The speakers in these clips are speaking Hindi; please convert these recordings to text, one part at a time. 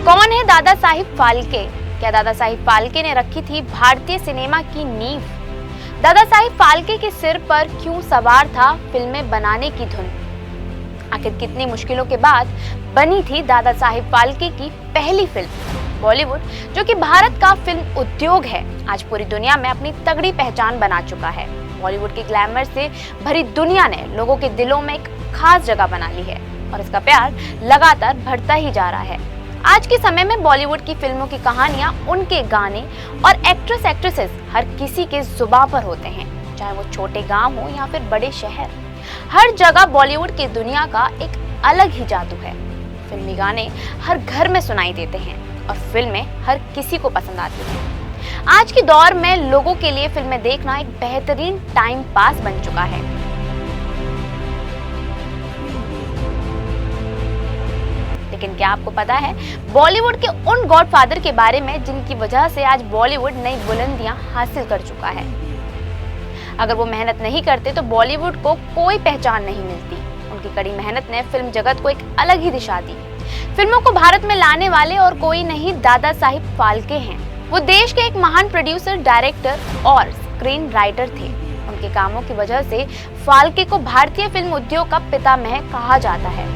कौन है दादा साहिब फाल्के? क्या दादा साहिब फाल्के ने रखी थी भारतीय सिनेमा की नींव? दादा साहिब फाल्के के सिर पर क्यों सवार था फिल्में बनाने की धुन? आखिर कितनी मुश्किलों के बाद बनी थी दादा साहिब फाल्के की पहली फिल्म? बॉलीवुड, जो कि भारत का फिल्म उद्योग है, आज पूरी दुनिया में अपनी तगड़ी पहचान बना चुका है। बॉलीवुड की ग्लैमर से भरी दुनिया ने लोगों के दिलों में एक खास जगह बना ली है और इसका प्यार लगातार बढ़ता ही जा रहा है। आज के समय में बॉलीवुड की फिल्मों की कहानियां, उनके गाने और एक्ट्रेसेस हर किसी के जुबान पर होते हैं, चाहे वो छोटे गांव हो या फिर बड़े शहर। हर जगह बॉलीवुड की दुनिया का एक अलग ही जादू है। फिल्मी गाने हर घर में सुनाई देते हैं और फिल्में हर किसी को पसंद आती हैं। आज के दौर में लोगों के लिए फिल्में देखना एक बेहतरीन टाइम पास बन चुका है। लेकिन क्या आपको पता है बॉलीवुड के उन गॉडफादर के बारे में जिनकी वजह से आज बॉलीवुड नई बुलंदियां हासिल कर चुका है? अगर वो मेहनत नहीं करते तो बॉलीवुड को कोई पहचान नहीं मिलती। उनकी कड़ी मेहनत ने फिल्म जगत को एक अलग ही दिशा दी। फिल्मों को भारत में लाने वाले और कोई नहीं, दादा साहिब फाल्के हैं। वो देश के एक महान प्रोड्यूसर, डायरेक्टर और स्क्रीन राइटर थे। उनके कामों की वजह से फाल्के को भारतीय फिल्म उद्योग का पितामह कहा जाता है।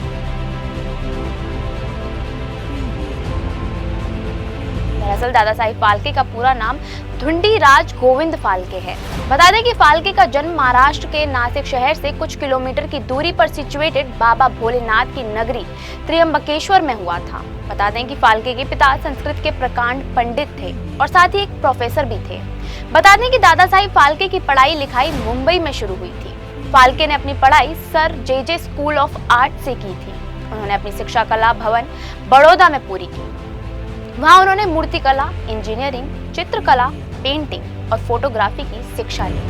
दरअसल दादा साहिब फाल्के का पूरा नाम धुंडीराज गोविंद फाल्के है। बता दें कि फाल्के का जन्म महाराष्ट्र के नासिक शहर से कुछ किलोमीटर की दूरी पर सिचुएटेड बाबा भोलेनाथ की नगरी त्र्यंबकेश्वर में हुआ था। बता दें कि फाल्के के पिता संस्कृत के प्रकांड पंडित थे और साथ ही एक प्रोफेसर भी थे। बता दें कि दादा साहिब फाल्के की पढ़ाई लिखाई मुंबई में शुरू हुई थी। फाल्के ने अपनी पढ़ाई sir J school of art से की थी। उन्होंने अपनी शिक्षा कला भवन बड़ौदा में पूरी की। वहां उन्होंने मूर्तिकला, इंजीनियरिंग, चित्रकला, पेंटिंग और फोटोग्राफी की शिक्षा ली।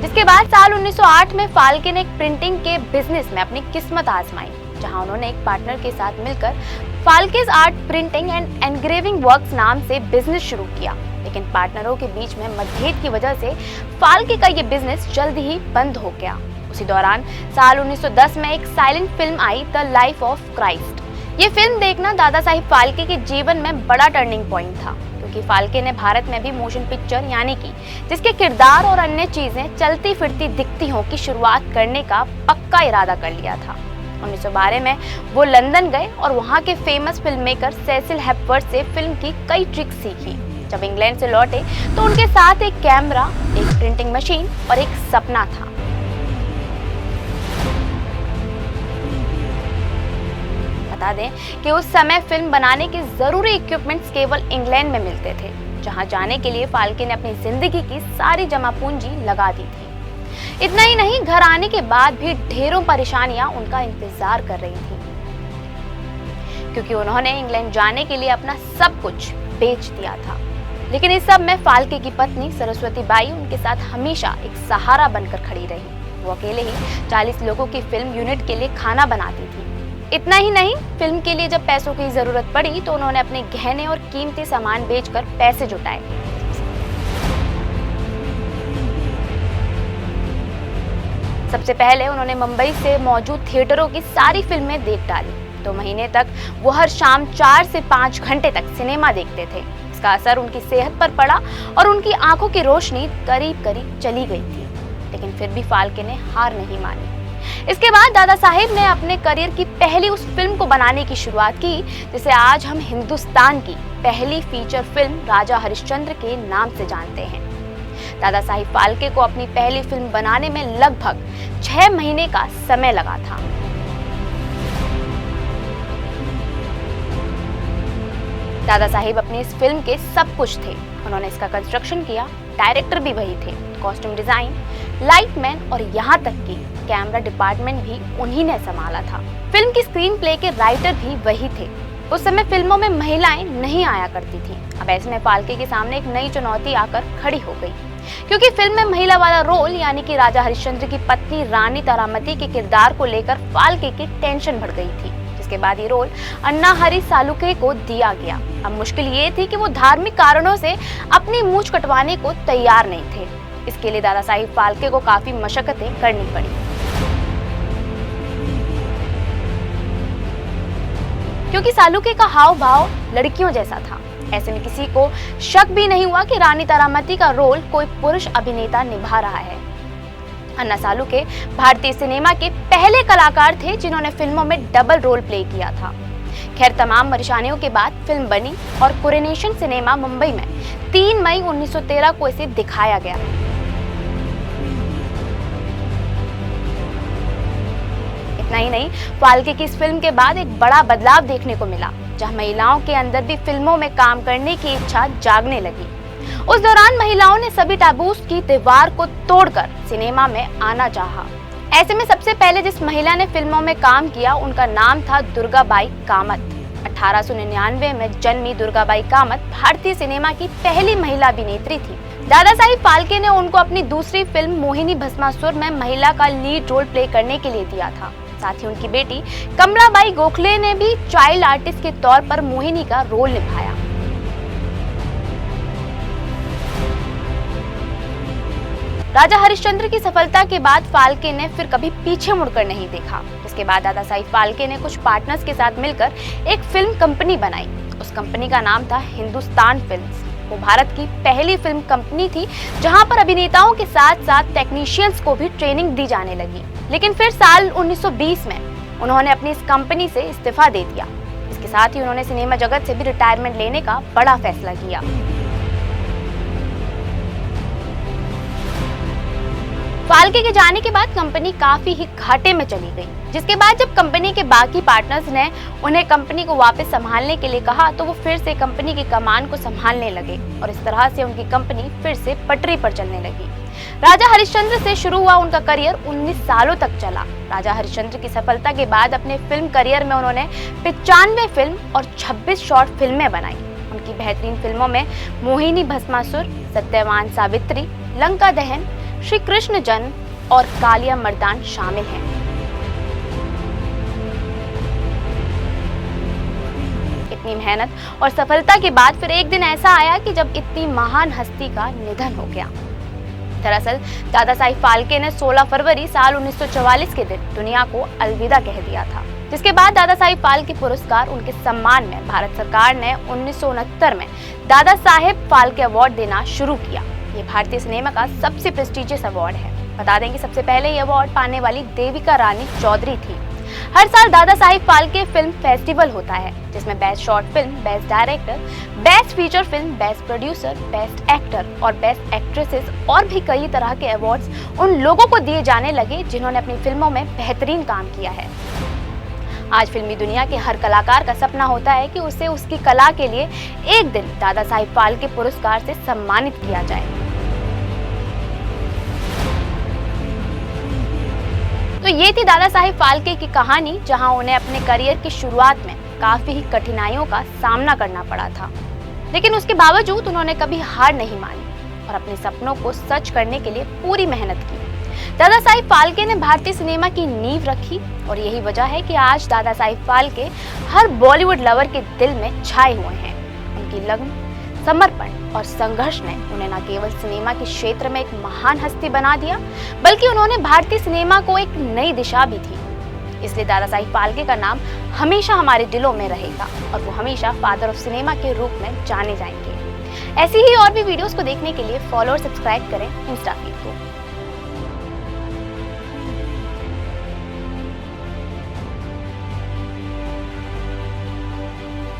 जिसके बाद साल 1908 में फाल्के ने एक प्रिंटिंग के बिजनेस में अपनी किस्मत आजमाई, जहां उन्होंने एक पार्टनर के साथ मिलकर Phalke's art printing and engraving works नाम से बिजनेस शुरू किया। लेकिन पार्टनरों के बीच में मतभेद की वजह से फाल्के का ये बिजनेस जल्द ही बंद हो गया। उसी दौरान साल 1910 में एक silent film I, the life of Christ. ये फिल्म देखना दादा साहिब फाल्के के जीवन में बड़ा टर्निंग पॉइंट था, क्योंकि फाल्के ने भारत में भी मोशन पिक्चर यानी कि जिसके किरदार और अन्य चीजें चलती फिरती दिखती हों की शुरुआत करने का पक्का इरादा कर लिया था। 1912 में वो लंदन गए और वहाँ के फेमस फिल्म मेकर सेसिल हेपवर्थ से फिल्म की कई ट्रिक्स सीखी। जब इंग्लैंड से लौटे तो उनके साथ एक कैमरा, एक प्रिंटिंग मशीन और एक सपना था। बता दें कि उस समय फिल्म बनाने के जरूरी इक्विपमेंट्स केवल इंग्लैंड में मिलते थे, जहां जाने के लिए फाल्के ने अपनी जिंदगी की सारी जमा पूंजी लगा दी थी। इतना ही नहीं, घर आने के बाद भी ढेरों परेशानियां उनका इंतजार कर रही थी, क्योंकि उन्होंने इंग्लैंड जाने के लिए अपना सब कुछ बेच दिया था। लेकिन इस सब में फाल्के की पत्नी सरस्वती बाई उनके साथ हमेशा एक सहारा बनकर खड़ी रही। वो अकेले ही 40 लोगों की फिल्म यूनिट के लिए खाना बनाती थी। इतना ही नहीं, फिल्म के लिए जब पैसों की जरूरत पड़ी तो उन्होंने अपने गहने और कीमती सामान बेचकर पैसे जुटाए। सबसे पहले उन्होंने मुंबई से मौजूद थिएटरों की सारी फिल्में देख डाली। 2 महीने तक वो हर शाम 4 से 5 घंटे तक सिनेमा देखते थे। इसका असर उनकी सेहत पर पड़ा और उनकी आंखों की रोशनी करीब करीब चली गई थी। लेकिन फिर भी फाल्के ने हार नहीं मानी। इसके बाद दादा साहिब ने अपने करियर की पहली उस फिल्म को बनाने की शुरुआत की जिसे आज हम हिंदुस्तान की पहली फीचर फिल्म राजा हरिश्चंद्र के नाम से जानते हैं। दादा साहिब फाल्के को अपनी पहली फिल्म बनाने में लगभग 6 महीने का समय लगा था। दादा साहिब अपनी इस फिल्म के सब कुछ थे। उन्होंने इसका कंस्ट्रक्शन किया, डायरेक्टर भी वही थे, कॉस्ट्यूम डिजाइन, लाइटमैन और यहाँ तक कि कैमरा डिपार्टमेंट भी उन्हीं ने संभाला था। फिल्म की स्क्रीन प्ले के राइटर भी वही थे। उस समय फिल्मों में महिलाएं नहीं आया करती थी। अब ऐसे में फाल्के के सामने एक नई चुनौती आकर खड़ी हो गई, क्योंकि फिल्म में महिला वाला रोल यानी कि राजा हरिश्चंद्र की पत्नी रानी तारामती के किरदार को लेकर फाल्के की टेंशन बढ़ गई थी। जिसके बाद ये रोल अन्ना हरी सालुके को दिया गया। अब मुश्किल ये थी कि वो धार्मिक कारणों से अपनी मूंछ कटवाने को तैयार नहीं थे। इसके लिए दादा साहिब फाल्के को काफी मशक्कतें करनी पड़ी। क्योंकि सालुके का हाव भाव लड़कियों जैसा था। ऐसे में किसी को शक भी नहीं हुआ कि रानी तारामती का रोल कोई पुरुष अभिनेता निभा रहा है। अन्ना सालुके भारतीय सिनेमा के पहले कलाकार थे जिन्होंने फिल्मों में डबल रोल प्ले किया था। खैर, तमाम परेशानियों के बाद फिल्म बनी और कोरोनेशन सिनेमा मुंबई में 3 मई 1913 को इसे दिखाया गया। इतना ही नहीं, फाल्के की इस फिल्म के बाद एक बड़ा बदलाव देखने को मिला, जहां महिलाओं के अंदर भी फिल्मों में काम करने की इच्छा जागने लगी। उस दौरान महिलाओं ने सभी टैबूज की दीवार को तोड़कर सिनेमा में आना चाहा। ऐसे में सबसे पहले जिस महिला ने फिल्मों में काम किया उनका नाम था दुर्गाबाई कामत। 1899 में जन्मी दुर्गाबाई कामत भारतीय सिनेमा की पहली महिला अभिनेत्री थी। दादा साहिब फाल्के ने उनको अपनी दूसरी फिल्म मोहिनी भस्मासुर में महिला का लीड रोल प्ले करने के लिए दिया था। साथ ही उनकी बेटी कमलाबाई गोखले ने भी चाइल्ड आर्टिस्ट के तौर पर मोहिनी का रोल निभाया। राजा हरिश्चंद्र की सफलता के बाद फाल्के ने फिर कभी पीछे मुड़कर नहीं देखा। इसके बाद दादा साहिब फाल्के ने कुछ पार्टनर्स के साथ मिलकर एक फिल्म कंपनी बनाई। उस कंपनी का नाम था हिंदुस्तान फिल्म्स। वो भारत की पहली फिल्म कंपनी थी जहां पर अभिनेताओं के साथ साथ टेक्नीशियंस को भी ट्रेनिंग दी जाने लगी। लेकिन फिर साल 1920 में उन्होंने अपनी इस कंपनी से इस्तीफा दे दिया। इसके साथ ही उन्होंने सिनेमा जगत से भी रिटायरमेंट लेने का बड़ा फैसला किया। फाल्के के जाने के बाद कंपनी काफी ही घाटे में चली गई, जिसके बाद जब कंपनी के बाकी पार्टनर्स ने उन्हें कंपनी को वापस संभालने के लिए कहा तो वो फिर से कंपनी की कमान को संभालने लगे और इस तरह से उनकी कंपनी फिर से पटरी पर चलने लगी। राजा हरिश्चंद्र से शुरू हुआ उनका करियर 19 सालों तक चला। राजा हरिश्चंद्र की सफलता के बाद अपने फिल्म करियर में उन्होंने 95 फिल्म और 26 शॉर्ट फिल्में बनाई। उनकी बेहतरीन फिल्मों में मोहिनी भस्मासुर, सत्यवान सावित्री, लंका दहन, श्री कृष्ण जन्म और कालिया मर्दान शामिल हैं। इतनी मेहनत और सफलता के बाद फिर एक दिन ऐसा आया कि जब इतनी महान हस्ती का निधन हो गया। दरअसल दादा साहिब फाल्के ने 16 फरवरी साल 1944 के दिन दुनिया को अलविदा कह दिया था, जिसके बाद दादा साहिब फाल्के पुरस्कार उनके सम्मान में भारत सरकार ने 1969 में दादा साहेब फाल्के अवार्ड देना शुरू किया। ये भारतीय सिनेमा का सबसे प्रेस्टिजियस अवार्ड है। बता दें कि सबसे पहले ये अवार्ड पाने वाली देविका रानी चौधरी थी। हर साल दादा साहिब फाल्के फिल्म फेस्टिवल होता है, जिसमें best short film, best director, best feature film, best producer, best actor और बेस्ट एक्ट्रेसेस और भी कई तरह के अवार्ड्स उन लोगों को दिए जाने लगे जिन्होंने अपनी फिल्मों में बेहतरीन काम किया है। आज फिल्मी दुनिया के हर कलाकार का सपना होता है कि उसे उसकी कला के लिए एक दिन दादा साहिब फाल्के पुरस्कार से सम्मानित किया जाए। तो ये थी दादा साहिब फाल्के की कहानी, जहां उन्हें अपने करियर की शुरुआत में काफी ही कठिनाइयों का सामना करना पड़ा था, लेकिन उसके बावजूद उन्होंने कभी हार नहीं मानी और अपने सपनों को सच करने के लिए पूरी मेहनत की। दादा साहिब फाल्के ने भारतीय सिनेमा की नींव रखी और यही वजह है कि आज दादा साहिब फाल्के हर बॉलीवुड लवर के दिल में छाए हुए हैं। उनकी लगन, समर्पण और संघर्ष ने उन्हें न केवल सिनेमा के क्षेत्र में एक महान हस्ती बना दिया, बल्कि उन्होंने भारतीय सिनेमा को एक नई दिशा भी दी। इसलिए दादा साहिब फाल्के का नाम हमेशा हमारे दिलों में रहेगा और वो हमेशा फादर ऑफ सिनेमा के रूप में जाने जाएंगे। ऐसी ही और भी वीडियोस को देखने के लिए फॉलो और सब्सक्राइब करें इंस्टा फीड को।